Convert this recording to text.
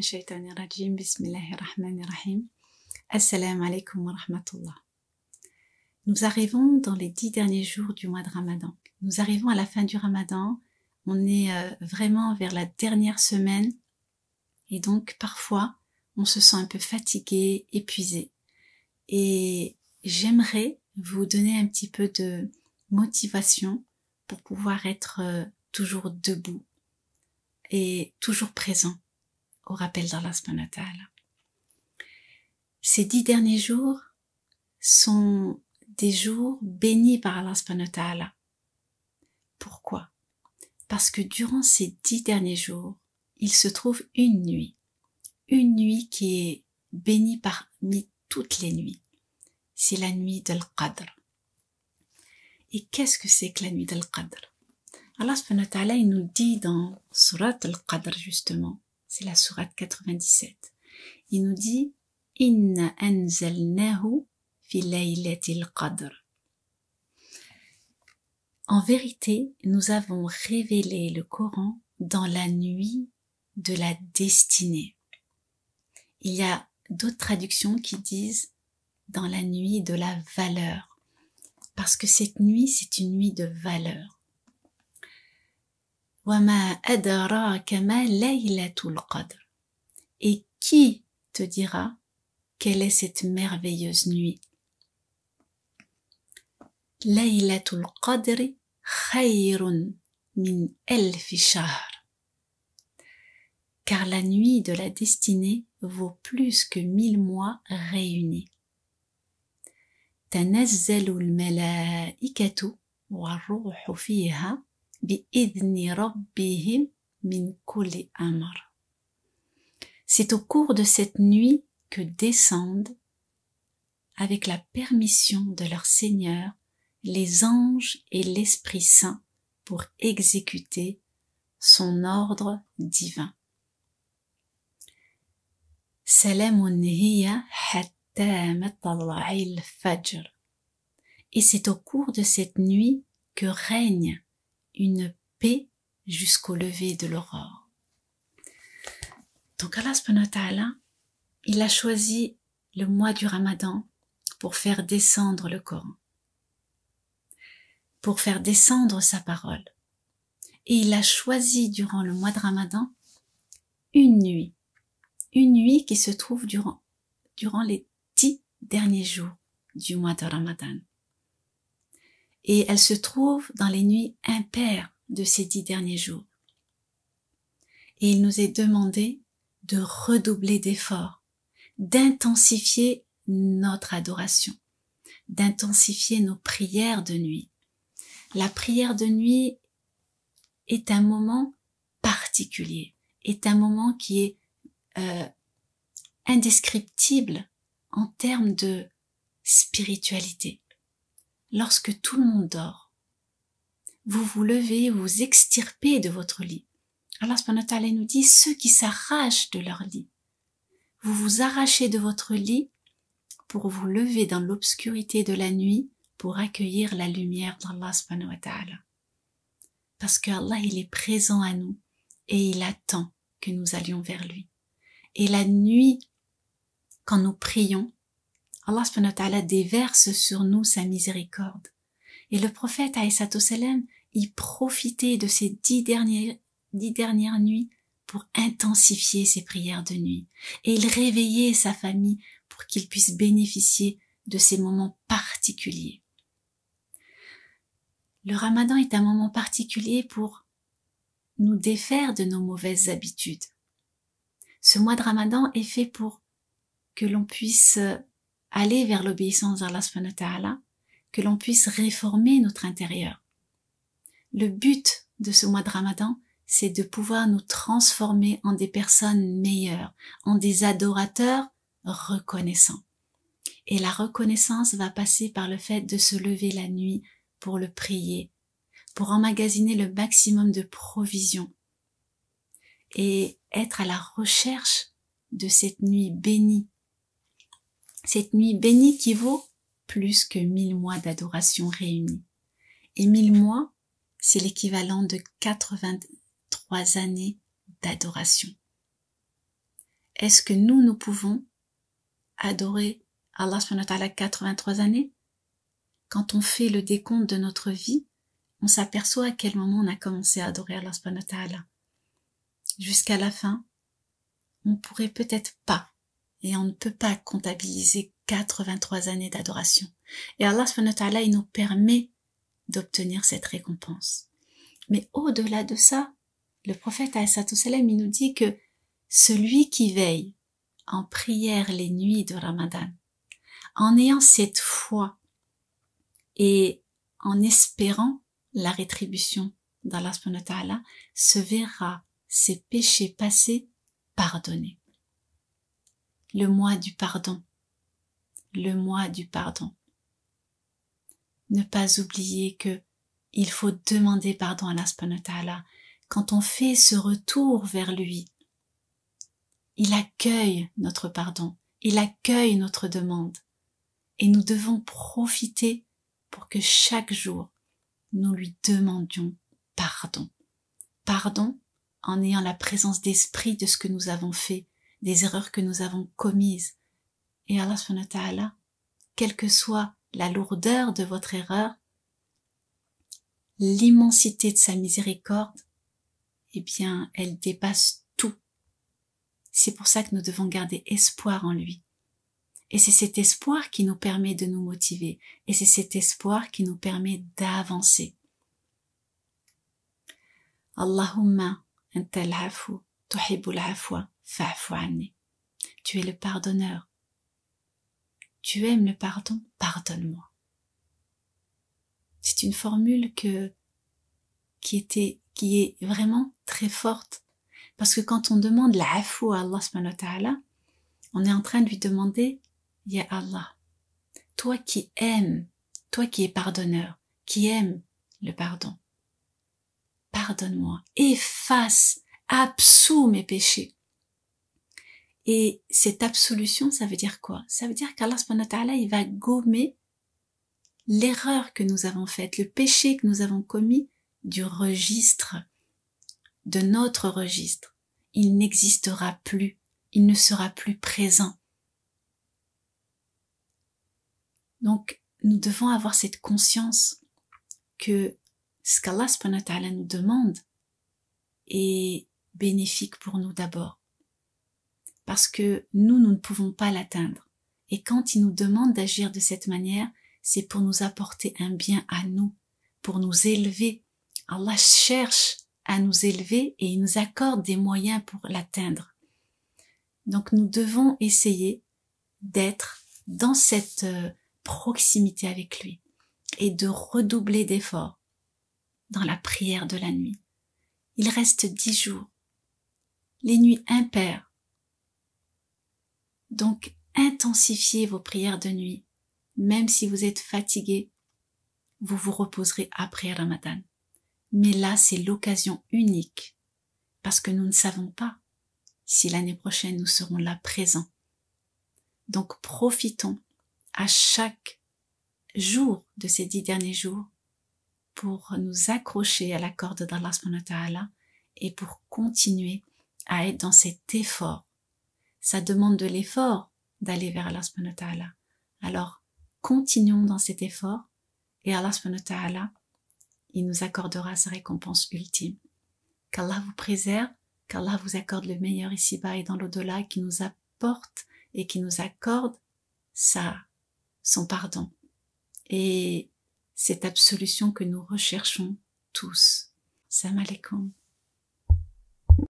الشيطان الرجيم بسم الله الرحمن الرحيم Assalamu alaikum wa rahmatullah. Nous arrivons dans les 10 derniers jours du mois de Ramadan. Nous arrivons à la fin du Ramadan. On est vraiment vers la dernière semaine. Et donc, parfois, on se sent un peu fatigué, épuisé. Et j'aimerais vous donner un petit peu de motivation pour pouvoir être toujours debout et toujours présent au rappel d'Allah subhanahu wa ta'ala. Ces 10 derniers jours sont des jours bénis par Allah subhanahu wa ta'ala. Pourquoi? Parce que durant ces 10 derniers jours, il se trouve une nuit qui est bénie parmi toutes les nuits. C'est la nuit d'Al-Qadr. Et qu'est-ce que c'est que la nuit d'Al-Qadr? Allah subhanahu wa ta'ala, il nous dit dans Surat Al-Qadr justement, c'est la Sourate 97, il nous dit Inna anzalnahu fi laylatil qadr. En vérité, nous avons révélé le Coran dans la nuit de la destinée. Il y a d'autres traductions qui disent dans la nuit de la valeur, parce que cette nuit, c'est une nuit de valeur. Wa ma adraka ma laylatul qadr. Et qui te dira quelle est cette merveilleuse nuit? Laylatul qadri khayrun min alfi shahr. Car la nuit de la destinée vaut plus que 1000 mois réunis. تنزل الملائكة والروح فيها بإذن ربهم من كل أمر. C'est au cours de cette nuit que descendent, avec la permission de leur Seigneur, les anges et l'Esprit Saint pour exécuter son ordre divin. Salamun hiya hatta matla'il fajr. Et c'est au cours de cette nuit que règne une paix jusqu'au lever de l'aurore. Donc Allah subhanahu wa ta'ala, il a choisi le mois du Ramadan pour faire descendre le Coran, pour faire descendre sa parole. Et il a choisi durant le mois de Ramadan une nuit qui se trouve durant les 10 derniers jours du mois de Ramadan. Et elle se trouve dans les nuits impaires de ces 10 derniers jours. Et il nous est demandé de redoubler d'efforts, d'intensifier notre adoration, d'intensifier nos prières de nuit. La prière de nuit est un moment particulier, est un moment qui est indescriptible en termes de spiritualité. Lorsque tout le monde dort, vous vous levez, vous vous extirpez de votre lit. Allah subhanahu wa ta'ala nous dit, ceux qui s'arrachent de leur lit, vous vous arrachez de votre lit pour vous lever dans l'obscurité de la nuit pour accueillir la lumière d'Allah subhanahu wa ta'ala. Parce que Allah, il est présent à nous et il attend que nous allions vers lui. Et la nuit, quand nous prions, Allah subhanahu wa ta'ala déverse sur nous sa miséricorde. Et le prophète alayhi salam, il profitait de ces 10 dernières nuits pour intensifier ses prières de nuit. Et il réveillait sa famille pour qu'ils puissent bénéficier de ces moments particuliers. Le Ramadan est un moment particulier pour nous défaire de nos mauvaises habitudes. Ce mois de Ramadan est fait pour que l'on puisse aller vers l'obéissance d'Allah subhanahu wa ta'ala, que l'on puisse réformer notre intérieur. Le but de ce mois de Ramadan, c'est de pouvoir nous transformer en des personnes meilleures, en des adorateurs reconnaissants. Et la reconnaissance va passer par le fait de se lever la nuit pour le prier, pour emmagasiner le maximum de provisions et être à la recherche de cette nuit bénie. Cette nuit bénie qui vaut plus que 1000 mois d'adoration réunis. Et 1000 mois, c'est l'équivalent de 83 années d'adoration. est-ce que nous pouvons adorer Allah subhanahu wa ta'ala 83 années? Quand on fait le décompte de notre vie, on s'aperçoit à quel moment on a commencé à adorer Allah subhanahu wa ta'ala. Jusqu'à la fin, on pourrait peut-être pas, et on ne peut pas comptabiliser 83 années d'adoration. Et Allah subhanahu wa ta'ala, il nous permet d'obtenir cette récompense. Mais au-delà de ça, le prophète alayhi salam, il nous dit que celui qui veille en prière les nuits de Ramadan, en ayant cette foi et en espérant la rétribution d'Allah subhanahu wa ta'ala, se verra ses péchés passés pardonnés. Le mois du pardon. Le mois du pardon. Ne pas oublier que il faut demander pardon à Allah subhanahu wa ta'ala. Quand on fait ce retour vers lui, il accueille notre pardon, il accueille notre demande. Et nous devons profiter pour que chaque jour, nous lui demandions pardon. Pardon en ayant la présence d'esprit de ce que nous avons fait, des erreurs que nous avons commises. Et Allah subhanahu wa ta'ala, quelle que soit la lourdeur de votre erreur, l'immensité de sa miséricorde, eh bien, elle dépasse tout. C'est pour ça que nous devons garder espoir en lui. Et c'est cet espoir qui nous permet de nous motiver. Et c'est cet espoir qui nous permet d'avancer. Allahumma antal afu tuhibbul afwa fa'fu anni. Tu es le pardonneur. Tu aimes le pardon, pardonne-moi. C'est une formule qui est vraiment très forte. Parce que quand on demande l'afou à Allah subhanahu wa ta'ala, on est en train de lui demander, Ya Allah, toi qui aimes, toi qui es pardonneur, qui aimes le pardon, pardonne-moi, efface, absous mes péchés. Et cette absolution, ça veut dire quoi? Ça veut dire qu'Allah subhanahu wa ta'ala, il va gommer l'erreur que nous avons faite, le péché que nous avons commis du registre, de notre registre. Il n'existera plus, il ne sera plus présent. Donc, nous devons avoir cette conscience que ce qu'Allah subhanahu wa ta'ala nous demande est bénéfique pour nous d'abord. Parce que nous ne pouvons pas l'atteindre. Et quand il nous demande d'agir de cette manière, c'est pour nous apporter un bien à nous, pour nous élever. Allah cherche à nous élever et il nous accorde des moyens pour l'atteindre. Donc nous devons essayer d'être dans cette proximité avec lui et de redoubler d'efforts dans la prière de la nuit. Il reste 10 jours, les nuits impaires. Donc intensifiez vos prières de nuit. Même si vous êtes fatigué, vous vous reposerez après Ramadan. Mais là, c'est l'occasion unique, parce que nous ne savons pas si l'année prochaine nous serons là présents. Donc profitons à chaque jour de ces 10 derniers jours pour nous accrocher à la corde d'Allah subhanahu wa ta'ala et pour continuer à être dans cet effort. Ça demande de l'effort d'aller vers Allah subhanahu wa ta'ala. Alors, continuons dans cet effort et Allah subhanahu wa ta'ala, il nous accordera sa récompense ultime. Qu'Allah vous préserve, qu'Allah vous accorde le meilleur ici-bas et dans l'au-delà, qui nous apporte et qui nous accorde son pardon. Et cette absolution que nous recherchons tous. Salam alaikum.